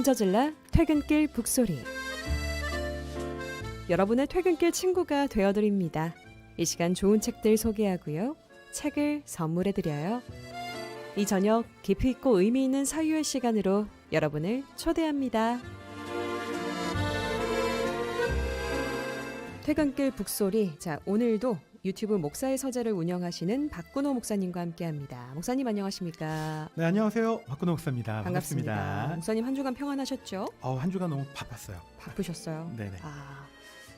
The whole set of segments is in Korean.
저질러 퇴근길 북소리. 여러분의 퇴근길 친구가 되어드립니다. 이 시간 좋은 책들 소개하고요. 책을 선물해드려요. 이 저녁 깊이 있고 의미 있는 사유의 시간으로 여러분을 초대합니다. 퇴근길 북소리. 자, 오늘도 유튜브 목사의 서재를 운영하시는 박근호 목사님과 함께합니다. 목사님 안녕하십니까? 네, 안녕하세요. 박근호 목사입니다. 반갑습니다. 목사님 한 주간 평안하셨죠? 한 주간 너무 바빴어요. 바쁘셨어요? 네네.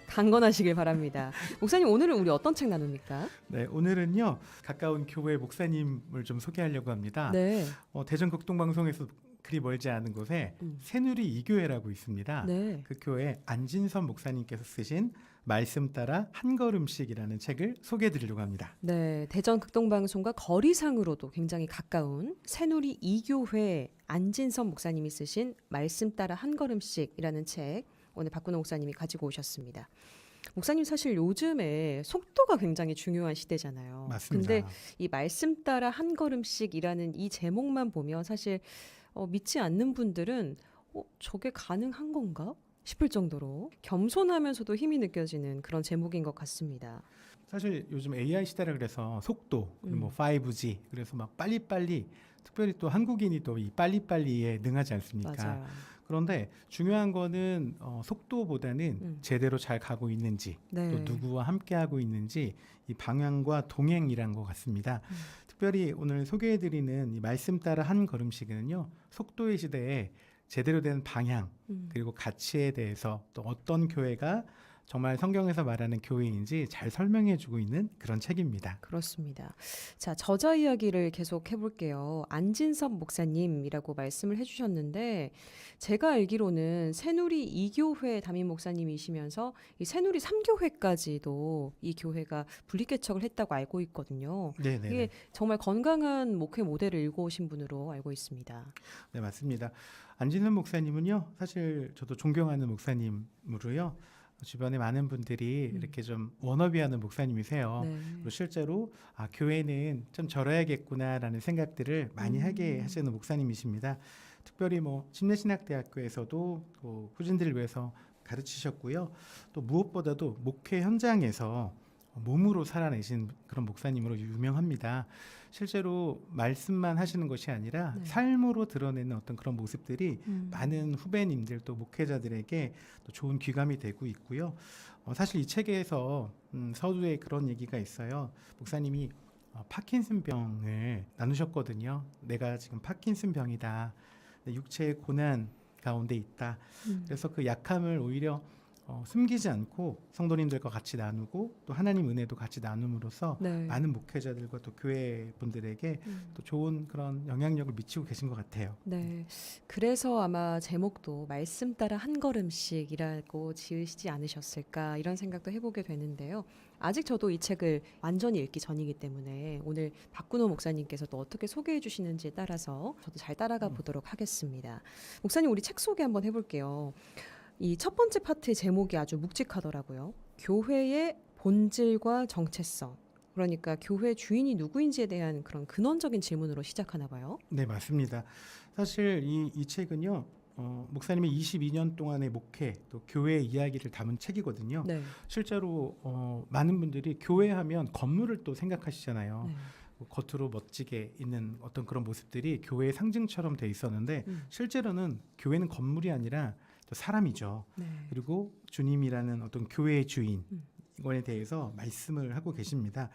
강건하시길 바랍니다. 목사님 오늘은 우리 어떤 책 나눕니까? 네, 오늘은요 가까운 교회 목사님을 좀 소개하려고 합니다. 네. 대전 극동방송에서 그리 멀지 않은 곳에 새누리 이교회라고 있습니다. 네. 그 교회 안진선 목사님께서 쓰신 말씀 따라 한 걸음씩이라는 책을 소개해드리려고 합니다. 네, 대전 극동방송과 거리상으로도 굉장히 가까운 새누리 이교회 안진선 목사님이 쓰신 말씀 따라 한 걸음씩이라는 책 오늘 박근호 목사님이 가지고 오셨습니다. 목사님 사실 요즘에 속도가 굉장히 중요한 시대잖아요. 맞습니다. 근데 이 말씀 따라 한 걸음씩이라는 이 제목만 보면 사실 믿지 않는 분들은 저게 가능한 건가 싶을 정도로 겸손하면서도 힘이 느껴지는 그런 제목인 것 같습니다. 사실 요즘 AI 시대라 그래서 속도, 그리고 5G, 그래서 막 빨리빨리, 특별히 또 한국인이 또 이 빨리빨리에 능하지 않습니까? 맞아요. 그런데 중요한 거는 속도보다는 제대로 잘 가고 있는지, 네. 또 누구와 함께하고 있는지 이 방향과 동행이란 것 같습니다. 특별히 오늘 소개해드리는 이 말씀 따라 한 걸음씩은요, 속도의 시대에 제대로 된 방향 그리고 가치에 대해서 또 어떤 교회가 정말 성경에서 말하는 교회인지 잘 설명해주고 있는 그런 책입니다. 그렇습니다. 자, 저자 이야기를 계속 해볼게요. 안진섭 목사님이라고 말씀을 해주셨는데 제가 알기로는 새누리 2교회 담임 목사님이시면서 이 새누리 3교회까지도 이 교회가 분리개척을 했다고 알고 있거든요. 네네. 이게 정말 건강한 목회 모델을 읽어오신 분으로 알고 있습니다. 네, 맞습니다. 안진선 목사님은요, 사실 저도 존경하는 목사님으로요. 주변에 많은 분들이 이렇게 좀 워너비하는 목사님이세요. 네. 그리고 실제로 교회는 좀 저러야겠구나라는 생각들을 많이 하게 하시는 목사님이십니다. 특별히 침례신학대학교에서도 후진들을 위해서 가르치셨고요. 또 무엇보다도 목회 현장에서 몸으로 살아내신 그런 목사님으로 유명합니다. 실제로 말씀만 하시는 것이 아니라 네. 삶으로 드러내는 어떤 그런 모습들이 많은 후배님들 또 목회자들에게 또 좋은 귀감이 되고 있고요. 사실 이 책에서 서두에 그런 얘기가 있어요. 목사님이 파킨슨병을 나누셨거든요. 내가 지금 파킨슨병이다. 육체의 고난 가운데 있다. 그래서 그 약함을 오히려 숨기지 않고 성도님들과 같이 나누고 또 하나님 은혜도 같이 나눔으로써 네. 많은 목회자들과 또 교회 분들에게 또 좋은 그런 영향력을 미치고 계신 것 같아요. 네. 그래서 아마 제목도 말씀 따라 한 걸음씩이라고 지으시지 않으셨을까 이런 생각도 해보게 되는데요. 아직 저도 이 책을 완전히 읽기 전이기 때문에 오늘 박근호 목사님께서 또 어떻게 소개해 주시는지에 따라서 저도 잘 따라가 보도록 하겠습니다. 목사님 우리 책 소개 한번 해볼게요. 이 첫 번째 파트의 제목이 아주 묵직하더라고요. 교회의 본질과 정체성. 그러니까 교회 주인이 누구인지에 대한 그런 근원적인 질문으로 시작하나 봐요. 네, 맞습니다. 사실 이 책은요. 목사님의 22년 동안의 목회 또 교회 이야기를 담은 책이거든요. 네. 실제로 많은 분들이 교회하면 건물을 또 생각하시잖아요. 네. 겉으로 멋지게 있는 어떤 그런 모습들이 교회의 상징처럼 돼 있었는데 실제로는 교회는 건물이 아니라 또 사람이죠. 네. 그리고 주님이라는 어떤 교회의 주인 이거에 대해서 말씀을 하고 계십니다.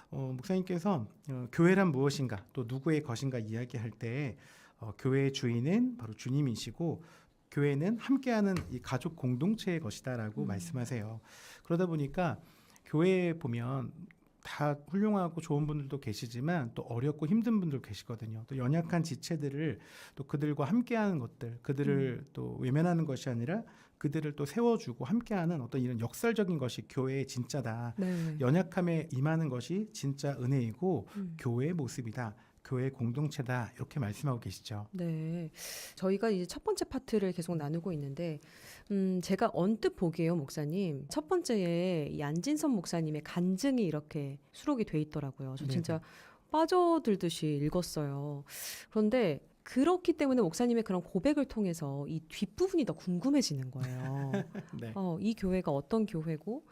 목사님께서 교회란 무엇인가 또 누구의 것인가 이야기할 때 교회의 주인은 바로 주님이시고 교회는 함께하는 이 가족 공동체의 것이다라고 말씀하세요. 그러다 보니까 교회에 보면 다 훌륭하고 좋은 분들도 계시지만 또 어렵고 힘든 분들 계시거든요. 또 연약한 지체들을 또 그들과 함께하는 것들, 그들을 또 외면하는 것이 아니라 그들을 또 세워주고 함께하는 어떤 이런 역설적인 것이 교회의 진짜다. 네. 연약함에 임하는 것이 진짜 은혜이고 교회의 모습이다. 교회 공동체다 이렇게 말씀하고 계시죠. 네, 저희가 이제 첫 번째 파트를 계속 나누고 있는데 제가 언뜻 보기에요, 목사님. 첫 번째에 이 안진선 목사님의 간증이 이렇게 수록이 돼 있더라고요. 저 진짜 빠져들듯이 읽었어요. 그런데 그렇기 때문에 목사님의 그런 고백을 통해서 이 뒷부분이 더 궁금해지는 거예요. 네. 이 교회가 어떤 교회고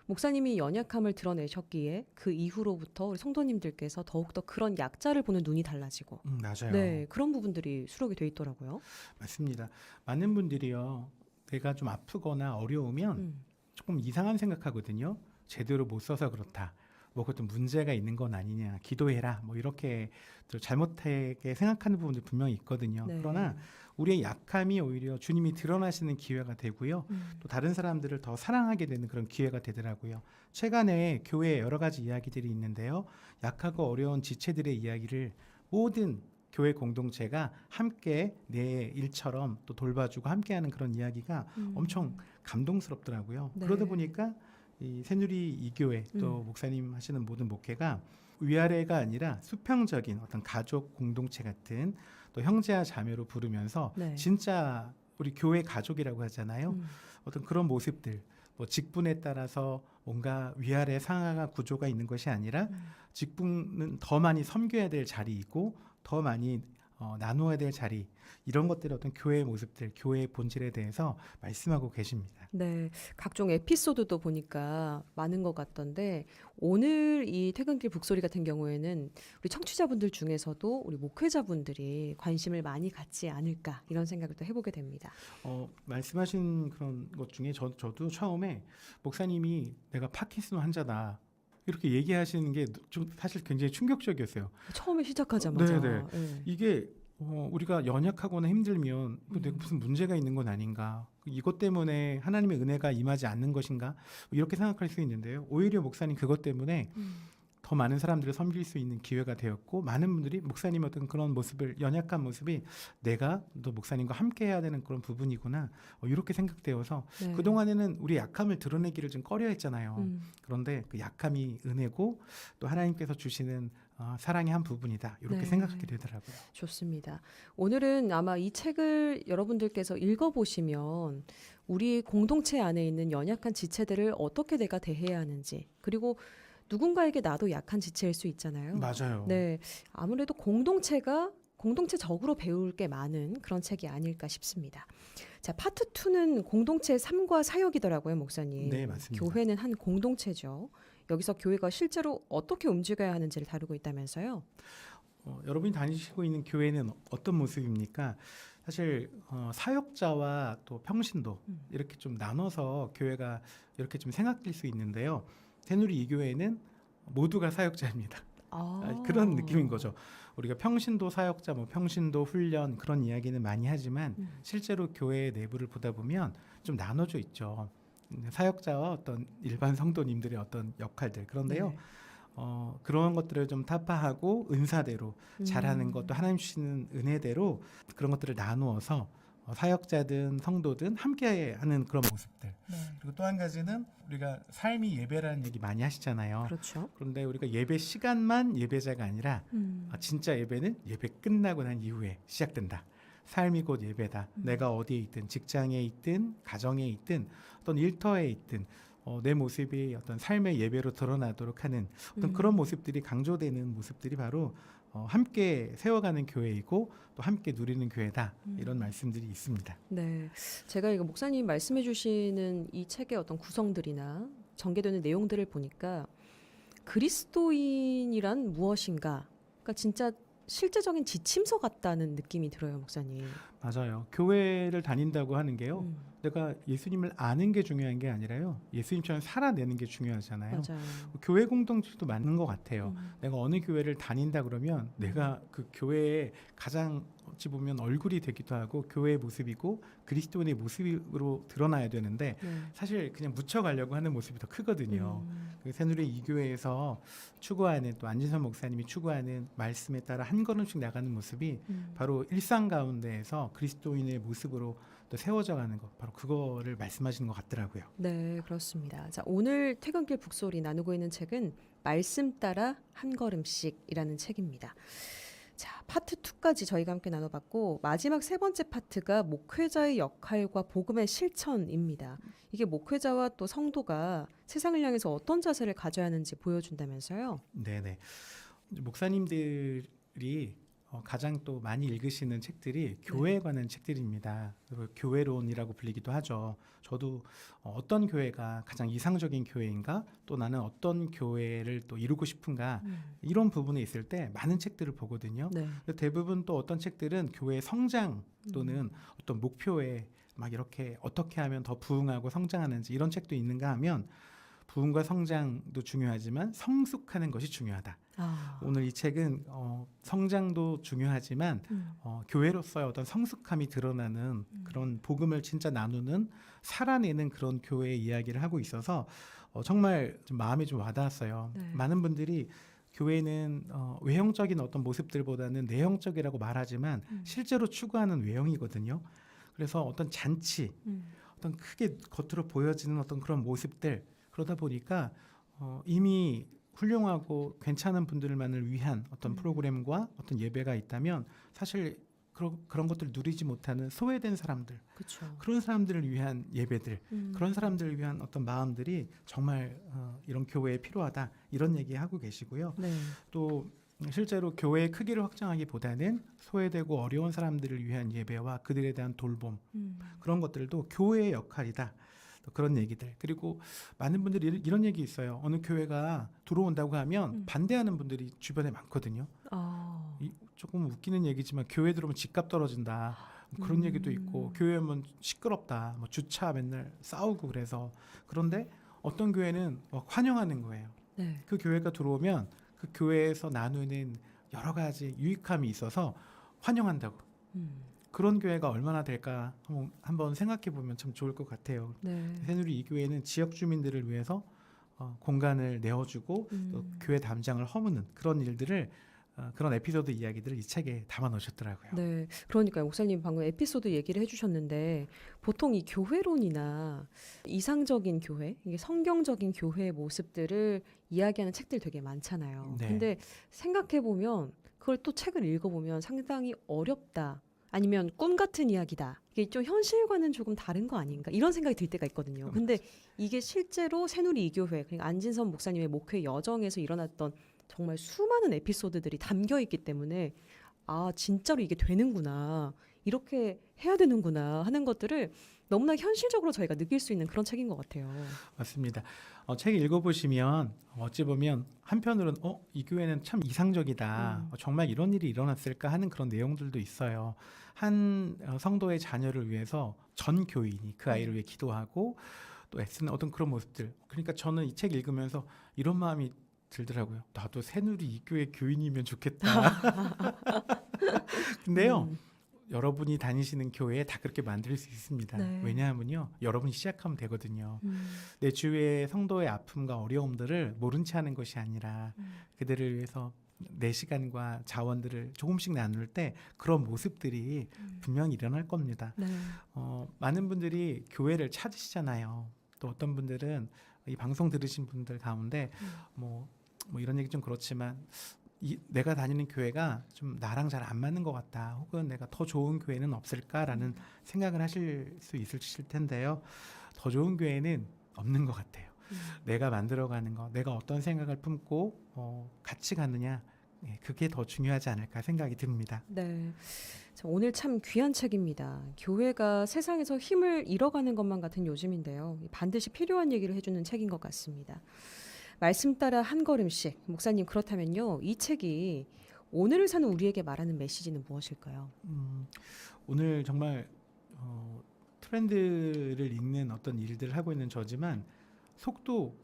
목사님이 연약함을 드러내셨기에 그 이후로부터 우리 성도님들께서 더욱더 그런 약자를 보는 눈이 달라지고 맞아요. 네, 그런 부분들이 수록이 돼 있더라고요. 맞습니다. 많은 분들이요. 내가 좀 아프거나 어려우면 음, 조금 이상한 생각하거든요. 제대로 못 써서 그렇다. 뭐 그것도 문제가 있는 건 아니냐. 기도해라. 뭐 이렇게 또 잘못하게 생각하는 부분도 분명히 있거든요. 네. 그러나 우리의 약함이 오히려 주님이 드러나시는 기회가 되고요. 또 다른 사람들을 더 사랑하게 되는 그런 기회가 되더라고요. 최근에 교회에 여러 가지 이야기들이 있는데요. 약하고 어려운 지체들의 이야기를 모든 교회 공동체가 함께 내 일처럼 또 돌봐주고 함께하는 그런 이야기가 엄청 감동스럽더라고요. 네. 그러다 보니까 이 새누리 이교회 또 목사님 하시는 모든 목회가 위아래가 아니라 수평적인 어떤 가족 공동체 같은 또 형제와 자매로 부르면서 네. 진짜 우리 교회 가족이라고 하잖아요. 음, 어떤 그런 모습들 뭐 직분에 따라서 뭔가 위아래 상하가 구조가 있는 것이 아니라 직분은 더 많이 섬겨야 될 자리이고 더 많이 나누어야 될 자리 이런 것들의 어떤 교회의 모습들 교회의 본질에 대해서 말씀하고 계십니다. 네, 각종 에피소드도 보니까 많은 것 같던데 오늘 이 퇴근길 북소리 같은 경우에는 우리 청취자분들 중에서도 우리 목회자분들이 관심을 많이 갖지 않을까 이런 생각을 또 해보게 됩니다. 말씀하신 그런 것 중에 저도 처음에 목사님이 내가 파킨슨 환자다 이렇게 얘기하시는 게 좀 사실 굉장히 충격적이었어요. 처음에 시작하자마자 네네. 네. 이게 우리가 연약하거나 힘들면 이거 내가 무슨 문제가 있는 건 아닌가? 이것 때문에 하나님의 은혜가 임하지 않는 것인가? 이렇게 생각할 수 있는데요. 오히려 목사님 그것 때문에 더 많은 사람들을 섬길 수 있는 기회가 되었고 많은 분들이 목사님 어떤 그런 모습을 연약한 모습이 내가 또 목사님과 함께 해야 되는 그런 부분이구나 이렇게 생각되어서 네. 그동안에는 우리 약함을 드러내기를 좀 꺼려했잖아요. 음, 그런데 그 약함이 은혜고 또 하나님께서 주시는 사랑의 한 부분이다 이렇게 네. 생각하게 되더라고요. 좋습니다. 오늘은 아마 이 책을 여러분들께서 읽어보시면 우리 공동체 안에 있는 연약한 지체들을 어떻게 내가 대해야 하는지 그리고 누군가에게 나도 약한 지체일 수 있잖아요. 맞아요. 네, 아무래도 공동체적으로 배울 게 많은 그런 책이 아닐까 싶습니다. 자, 파트 2는 공동체의 삶과 사역이더라고요, 목사님. 네, 맞습니다. 교회는 한 공동체죠. 여기서 교회가 실제로 어떻게 움직여야 하는지를 다루고 있다면서요. 여러분이 다니시고 있는 교회는 어떤 모습입니까? 사실 사역자와 또 평신도 이렇게 좀 나눠서 교회가 이렇게 좀 생각될 수 있는데요. 새누리 이 교회는 모두가 사역자입니다. 그런 느낌인 거죠. 우리가 평신도 사역자, 뭐 평신도 훈련 그런 이야기는 많이 하지만 실제로 교회 내부를 보다 보면 좀 나눠져 있죠. 사역자와 어떤 일반 성도님들의 어떤 역할들. 그런데요. 네. 그런 것들을 좀 타파하고 은사대로 잘하는 것도 하나님 주시는 은혜대로 그런 것들을 나누어서 사역자든 성도든 함께하는 그런 모습들. 그리고 또 한 가지는 우리가 삶이 예배라는 얘기 많이 하시잖아요. 그렇죠. 그런데 우리가 예배 시간만 예배자가 아니라 진짜 예배는 예배 끝나고 난 이후에 시작된다. 삶이 곧 예배다. 내가 어디에 있든 직장에 있든 가정에 있든 어떤 일터에 있든 내 모습이 어떤 삶의 예배로 드러나도록 하는 어떤 그런 모습들이 강조되는 모습들이 바로 함께 세워가는 교회이고 또 함께 누리는 교회다 이런 말씀들이 있습니다. 네, 제가 이거 목사님 말씀해 주시는 이 책의 어떤 구성들이나 전개되는 내용들을 보니까 그리스도인이란 무엇인가? 그러니까 진짜 실제적인 지침서 같다는 느낌이 들어요, 목사님. 맞아요. 교회를 다닌다고 하는 게요. 내가 예수님을 아는 게 중요한 게 아니라요. 예수님처럼 살아내는 게 중요하잖아요. 맞아요. 교회 공동체도 맞는 것 같아요. 내가 어느 교회를 다닌다 그러면 내가 그 교회에 가장 어찌 보면 얼굴이 되기도 하고 교회의 모습이고 그리스도인의 모습으로 드러나야 되는데 네. 사실 그냥 묻혀가려고 하는 모습이 더 크거든요. 그 새누리 이 교회에서 추구하는 또 안진선 목사님이 추구하는 말씀에 따라 한 걸음씩 나가는 모습이 바로 일상 가운데에서 그리스도인의 모습으로 또 세워져 가는 것 바로 그거를 말씀하시는 것 같더라고요. 네, 그렇습니다. 자, 오늘 퇴근길 북소리 나누고 있는 책은 말씀 따라 한 걸음씩이라는 책입니다. 자, 파트 2까지 저희가 함께 나눠봤고 마지막 세 번째 파트가 목회자의 역할과 복음의 실천입니다. 이게 목회자와 또 성도가 세상을 향해서 어떤 자세를 가져야 하는지 보여준다면서요. 네네. 목사님들이 가장 또 많이 읽으시는 책들이 교회에 관한 책들입니다. 그리고 교회론이라고 불리기도 하죠. 저도 어떤 교회가 가장 이상적인 교회인가, 또 나는 어떤 교회를 또 이루고 싶은가, 이런 부분에 있을 때 많은 책들을 보거든요. 네. 대부분 또 어떤 책들은 교회 성장 또는 어떤 목표에 막 이렇게 어떻게 하면 더 부흥하고 성장하는지 이런 책도 있는가 하면, 부흥과 성장도 중요하지만 성숙하는 것이 중요하다. 오늘 이 책은 성장도 중요하지만 교회로서의 어떤 성숙함이 드러나는 그런 복음을 진짜 나누는, 살아내는 그런 교회의 이야기를 하고 있어서 정말 좀 마음에 좀 와닿았어요. 네. 많은 분들이 교회는 외형적인 어떤 모습들보다는 내형적이라고 말하지만 실제로 추구하는 외형이거든요. 그래서 어떤 잔치, 어떤 크게 겉으로 보여지는 어떤 그런 모습들, 그러다 보니까 이미 훌륭하고 괜찮은 분들만을 위한 어떤 프로그램과 어떤 예배가 있다면 사실 그런 것들을 누리지 못하는 소외된 사람들, 그렇죠. 그런 사람들을 위한 예배들, 그런 사람들을 위한 어떤 마음들이 정말 이런 교회에 필요하다, 이런 얘기하고 계시고요. 네. 또 실제로 교회의 크기를 확장하기보다는 소외되고 어려운 사람들을 위한 예배와 그들에 대한 돌봄, 그런 것들도 교회의 역할이다. 그런 얘기들. 그리고 많은 분들이 이런 얘기 있어요. 어느 교회가 들어온다고 하면 반대하는 분들이 주변에 많거든요. 조금 웃기는 얘기지만 교회 들어오면 집값 떨어진다, 그런 얘기도 있고, 교회 오면 시끄럽다, 뭐 주차 맨날 싸우고 그래서. 그런데 어떤 교회는 환영하는 거예요. 네. 그 교회가 들어오면 그 교회에서 나누는 여러 가지 유익함이 있어서 환영한다고. 그런 교회가 얼마나 될까 한번 생각해 보면 참 좋을 것 같아요. 네. 새누리 이 교회는 지역 주민들을 위해서 공간을 내어주고 또 교회 담장을 허무는 그런 일들을, 그런 에피소드 이야기들을 이 책에 담아 놓으셨더라고요. 네, 그러니까요. 목사님 방금 에피소드 얘기를 해주셨는데, 보통 이 교회론이나 이상적인 교회, 이게 성경적인 교회의 모습들을 이야기하는 책들 되게 많잖아요. 네. 근데 생각해 보면 그걸 또 책을 읽어보면 상당히 어렵다, 아니면 꿈 같은 이야기다, 이게 좀 현실과는 조금 다른 거 아닌가, 이런 생각이 들 때가 있거든요. 근데 이게 실제로 새누리 이교회, 그러니까 안진선 목사님의 목회 여정에서 일어났던 정말 수많은 에피소드들이 담겨 있기 때문에, 아, 진짜로 이게 되는구나, 이렇게 해야 되는구나 하는 것들을 너무나 현실적으로 저희가 느낄 수 있는 그런 책인 것 같아요. 맞습니다. 책 읽어보시면 어찌 보면 한편으로는 이 교회는 참 이상적이다, 정말 이런 일이 일어났을까 하는 그런 내용들도 있어요. 한 성도의 자녀를 위해서 전 교인이 그 아이를 위해 기도하고 또 애쓰는 어떤 그런 모습들. 그러니까 저는 이 책 읽으면서 이런 마음이 들더라고요. 나도 새누리 이 교회 교인이면 좋겠다. 근데요, 여러분이 다니시는 교회에 다 그렇게 만들 수 있습니다. 네. 왜냐하면요, 여러분이 시작하면 되거든요. 내 주위의 성도의 아픔과 어려움들을 모른 채 하는 것이 아니라 그들을 위해서 내 시간과 자원들을 조금씩 나눌 때 그런 모습들이 분명히 일어날 겁니다. 네. 많은 분들이 교회를 찾으시잖아요. 또 어떤 분들은 이 방송 들으신 분들 가운데 뭐 이런 얘기 좀 그렇지만 내가 다니는 교회가 좀 나랑 잘 안 맞는 것 같다, 혹은 내가 더 좋은 교회는 없을까라는 생각을 하실 수 있으실 텐데요. 더 좋은 교회는 없는 것 같아요. 내가 만들어가는 거, 내가 어떤 생각을 품고 같이 가느냐, 그게 더 중요하지 않을까 생각이 듭니다. 네. 자, 오늘 참 귀한 책입니다. 교회가 세상에서 힘을 잃어가는 것만 같은 요즘인데요, 반드시 필요한 얘기를 해주는 책인 것 같습니다. 말씀 따라 한 걸음씩. 목사님, 그렇다면요, 이 책이 오늘을 사는 우리에게 말하는 메시지는 무엇일까요? 오늘 정말 트렌드를 읽는 어떤 일들을 하고 있는 저지만 속도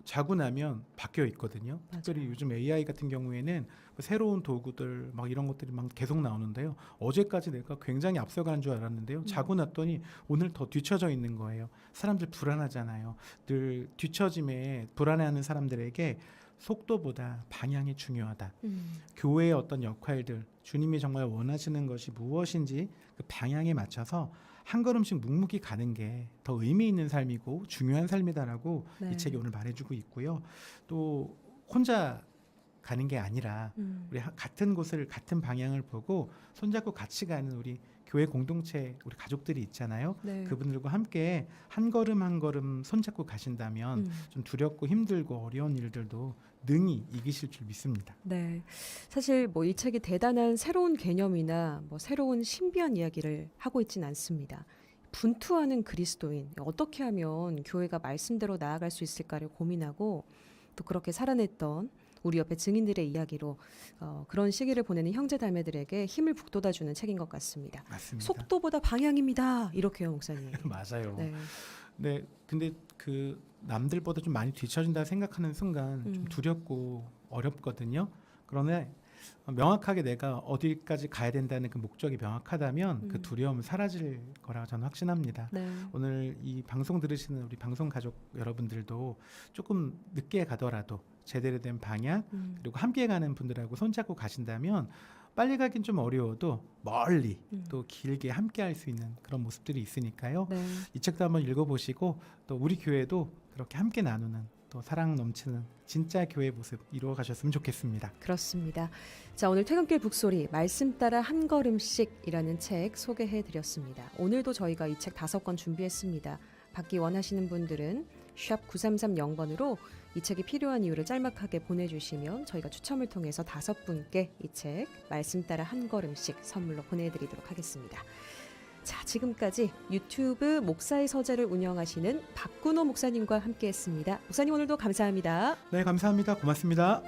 자고 나면 바뀌어 있거든요. 맞아요. 특별히 요즘 AI 같은 경우에는 새로운 도구들 막 이런 것들이 막 계속 나오는데요. 어제까지 내가 굉장히 앞서가는 줄 알았는데요. 자고 났더니 오늘 더 뒤처져 있는 거예요. 사람들 불안하잖아요. 늘 뒤처짐에 불안해하는 사람들에게 속도보다 방향이 중요하다. 교회의 어떤 역할들, 주님이 정말 원하시는 것이 무엇인지 그 방향에 맞춰서 한 걸음씩 묵묵히 가는 게 더 의미 있는 삶이고 중요한 삶이다라고 네. 이 책이 오늘 말해주고 있고요. 또 혼자 가는 게 아니라 우리 같은 곳을, 같은 방향을 보고 손잡고 같이 가는 우리 교회 공동체 우리 가족들이 있잖아요. 네. 그분들과 함께 한 걸음 한 걸음 손잡고 가신다면 좀 두렵고 힘들고 어려운 일들도 능히 이기실 줄 믿습니다. 네. 사실 뭐 이 책이 대단한 새로운 개념이나 뭐 새로운 신비한 이야기를 하고 있진 않습니다. 분투하는 그리스도인, 어떻게 하면 교회가 말씀대로 나아갈 수 있을까를 고민하고 또 그렇게 살아냈던 우리 옆에 증인들의 이야기로 그런 시기를 보내는 형제자매들에게 힘을 북돋아주는 책인 것 같습니다. 맞습니다. 속도보다 방향입니다. 이렇게요, 목사님. 맞아요. 네. 네, 근데 그 남들보다 좀 많이 뒤처진다 생각하는 순간 좀 두렵고 어렵거든요. 그러나 명확하게 내가 어디까지 가야 된다는 그 목적이 명확하다면 그 두려움은 사라질 거라고 저는 확신합니다. 네. 오늘 이 방송 들으시는 우리 방송 가족 여러분들도 조금 늦게 가더라도 제대로 된 방향 그리고 함께 가는 분들하고 손잡고 가신다면 빨리 가긴 좀 어려워도 멀리 또 길게 함께 할 수 있는 그런 모습들이 있으니까요. 네. 이 책도 한번 읽어보시고 또 우리 교회도 그렇게 함께 나누는 또 사랑 넘치는 진짜 교회 모습 이루어 가셨으면 좋겠습니다. 그렇습니다. 자, 오늘 퇴근길 북소리 말씀 따라 한 걸음씩이라는 책 소개해 드렸습니다. 오늘도 저희가 이 책 5권 준비했습니다. 받기 원하시는 분들은 샵 9330번으로 이 책이 필요한 이유를 짤막하게 보내주시면 저희가 추첨을 통해서 5분께 이 책 말씀 따라 한 걸음씩 선물로 보내드리도록 하겠습니다. 자, 지금까지 유튜브 목사의 서재를 운영하시는 박근호 목사님과 함께했습니다. 목사님 오늘도 감사합니다. 네, 감사합니다. 고맙습니다.